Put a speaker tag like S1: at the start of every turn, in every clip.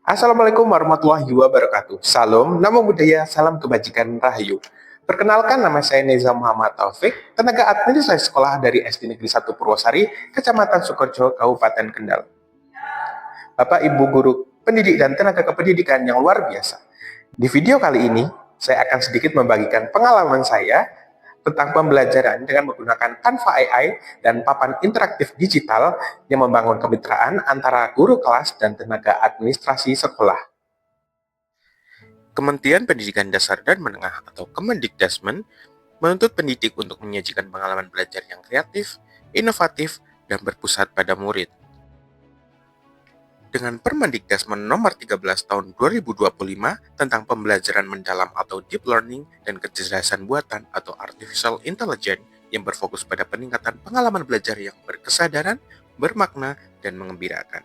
S1: Assalamualaikum warahmatullahi wabarakatuh. Salam, namo buddhaya, salam kebajikan rahayu. Perkenalkan, nama saya Neza Muhammad Taufik, tenaga administrasi sekolah dari SD Negeri 1 Purwosari, Kecamatan Sukorejo, Kabupaten Kendal. Bapak, Ibu guru, pendidik dan tenaga kependidikan yang luar biasa. Di video kali ini, saya akan sedikit membagikan pengalaman saya tentang pembelajaran dengan menggunakan Canva AI dan papan interaktif digital yang membangun kemitraan antara guru kelas dan tenaga administrasi sekolah. Kementerian Pendidikan Dasar dan Menengah atau Kemendikdasmen menuntut pendidik untuk menyajikan pengalaman belajar yang kreatif, inovatif, dan berpusat pada murid. Dengan Permendikdasmen nomor 13 tahun 2025 tentang pembelajaran mendalam atau deep learning dan kecerdasan buatan atau artificial intelligence yang berfokus pada peningkatan pengalaman belajar yang berkesadaran, bermakna, dan mengembirakan.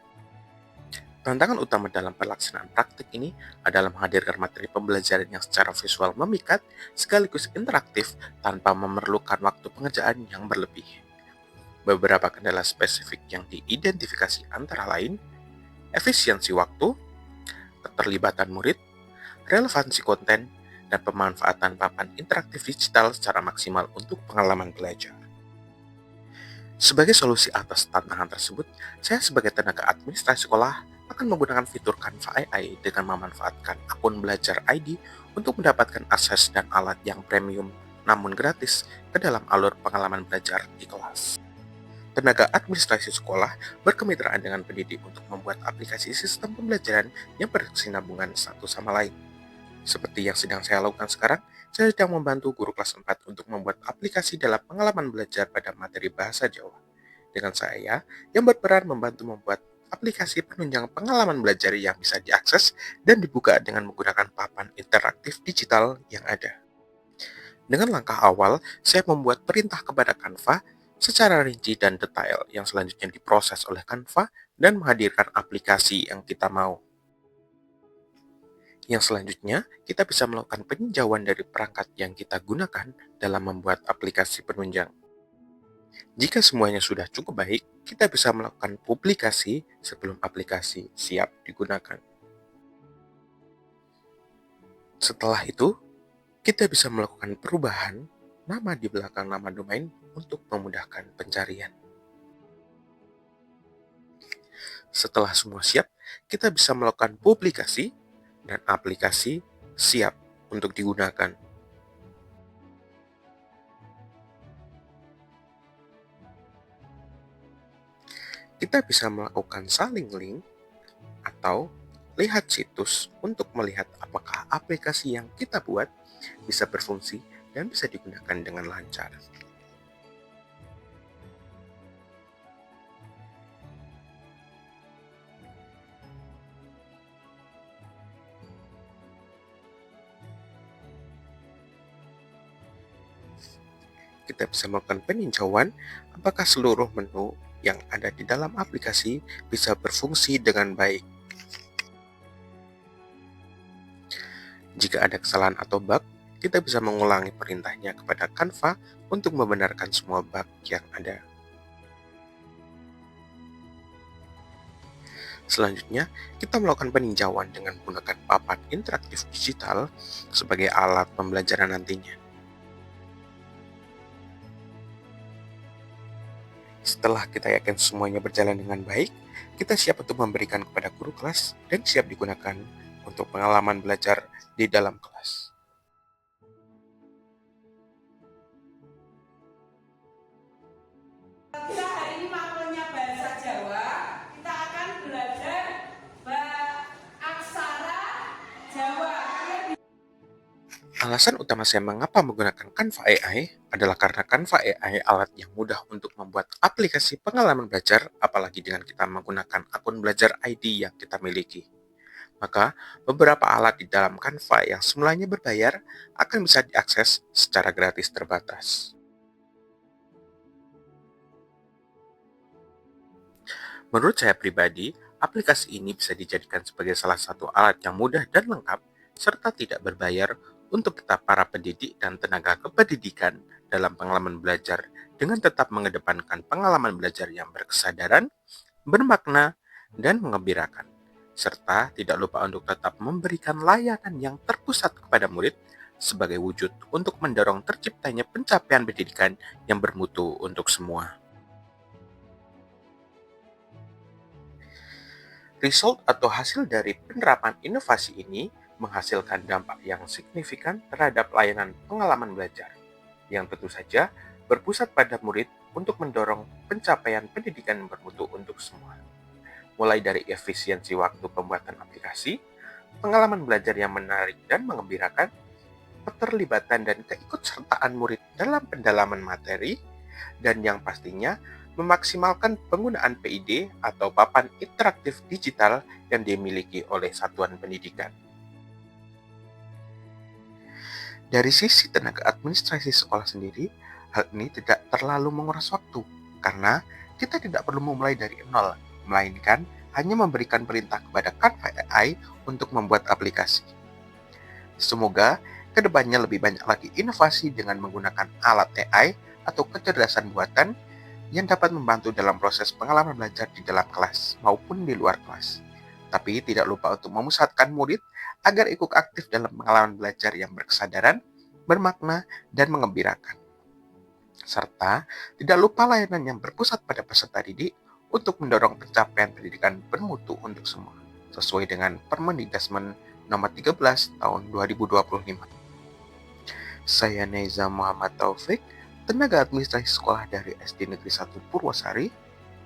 S1: Tantangan utama dalam pelaksanaan praktik ini adalah menghadirkan materi pembelajaran yang secara visual memikat sekaligus interaktif tanpa memerlukan waktu pengerjaan yang berlebih. Beberapa kendala spesifik yang diidentifikasi antara lain efisiensi waktu, keterlibatan murid, relevansi konten, dan pemanfaatan papan interaktif digital secara maksimal untuk pengalaman belajar. Sebagai solusi atas tantangan tersebut, saya sebagai tenaga administrasi sekolah akan menggunakan fitur Canva AI dengan memanfaatkan akun belajar ID untuk mendapatkan akses dan alat yang premium namun gratis ke dalam alur pengalaman belajar di kelas. Tenaga administrasi sekolah berkemitraan dengan pendidik untuk membuat aplikasi sistem pembelajaran yang berkesinambungan satu sama lain. Seperti yang sedang saya lakukan sekarang, saya sedang membantu guru kelas 4 untuk membuat aplikasi dalam pengalaman belajar pada materi bahasa Jawa. Dengan saya yang berperan membantu membuat aplikasi penunjang pengalaman belajar yang bisa diakses dan dibuka dengan menggunakan papan interaktif digital yang ada. Dengan langkah awal, saya membuat perintah kepada Canva secara rinci dan detail yang selanjutnya diproses oleh Canva dan menghadirkan aplikasi yang kita mau. Yang selanjutnya, kita bisa melakukan peninjauan dari perangkat yang kita gunakan dalam membuat aplikasi penunjang. Jika semuanya sudah cukup baik, kita bisa melakukan publikasi sebelum aplikasi siap digunakan. Setelah itu, kita bisa melakukan perubahan nama di belakang nama domain untuk memudahkan pencarian. Setelah semua siap, kita bisa melakukan publikasi dan aplikasi siap untuk digunakan. Kita bisa melakukan saling link atau lihat situs untuk melihat apakah aplikasi yang kita buat bisa berfungsi dan bisa digunakan dengan lancar. Kita bisa melakukan peninjauan apakah seluruh menu yang ada di dalam aplikasi bisa berfungsi dengan baik. Jika ada kesalahan atau bug, kita bisa mengulangi perintahnya kepada Canva untuk membenarkan semua bug yang ada. Selanjutnya, kita melakukan peninjauan dengan menggunakan papan interaktif digital sebagai alat pembelajaran nantinya. Setelah kita yakin semuanya berjalan dengan baik, kita siap untuk memberikan kepada guru kelas dan siap digunakan untuk pengalaman belajar di dalam kelas.
S2: Kita hari ini maklumnya bahasa Jawa, kita akan belajar aksara Jawa.
S1: Alasan utama saya mengapa menggunakan Canva AI adalah karena Canva AI alat yang mudah untuk membuat aplikasi pengalaman belajar, apalagi dengan kita menggunakan akun belajar ID yang kita miliki. Maka, beberapa alat di dalam Canva yang semulanya berbayar akan bisa diakses secara gratis terbatas. Menurut saya pribadi, aplikasi ini bisa dijadikan sebagai salah satu alat yang mudah dan lengkap, serta tidak berbayar untuk kita para pendidik dan tenaga kependidikan dalam pengalaman belajar dengan tetap mengedepankan pengalaman belajar yang berkesadaran, bermakna, dan mengembirakan. serta tidak lupa untuk tetap memberikan layanan yang terpusat kepada murid sebagai wujud untuk mendorong terciptanya pencapaian pendidikan yang bermutu untuk semua. Result atau hasil dari penerapan inovasi ini menghasilkan dampak yang signifikan terhadap layanan pengalaman belajar, yang tentu saja berpusat pada murid untuk mendorong pencapaian pendidikan yang bermutu untuk semua. Mulai dari efisiensi waktu pembuatan aplikasi, pengalaman belajar yang menarik dan mengembirakan, keterlibatan dan keikutsertaan murid dalam pendalaman materi, dan yang pastinya memaksimalkan penggunaan PID atau papan interaktif digital yang dimiliki oleh satuan pendidikan. Dari sisi tenaga administrasi sekolah sendiri, hal ini tidak terlalu menguras waktu, karena kita tidak perlu memulai dari nol, melainkan hanya memberikan perintah kepada Canva AI untuk membuat aplikasi. Semoga kedepannya lebih banyak lagi inovasi dengan menggunakan alat AI atau kecerdasan buatan yang dapat membantu dalam proses pengalaman belajar di dalam kelas maupun di luar kelas. Tapi tidak lupa untuk memusatkan murid agar ikut aktif dalam pengalaman belajar yang berkesadaran, bermakna, dan mengembirakan. Serta tidak lupa layanan yang berpusat pada peserta didik untuk mendorong pencapaian pendidikan bermutu untuk semua, sesuai dengan Permendikbud nomor 13 tahun 2025. Saya Neza Muhammad Taufik, tenaga administrasi sekolah dari SD Negeri 1 Purwosari.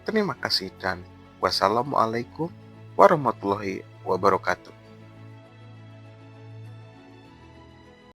S1: Terima kasih dan wassalamualaikum warahmatullahi wabarakatuh.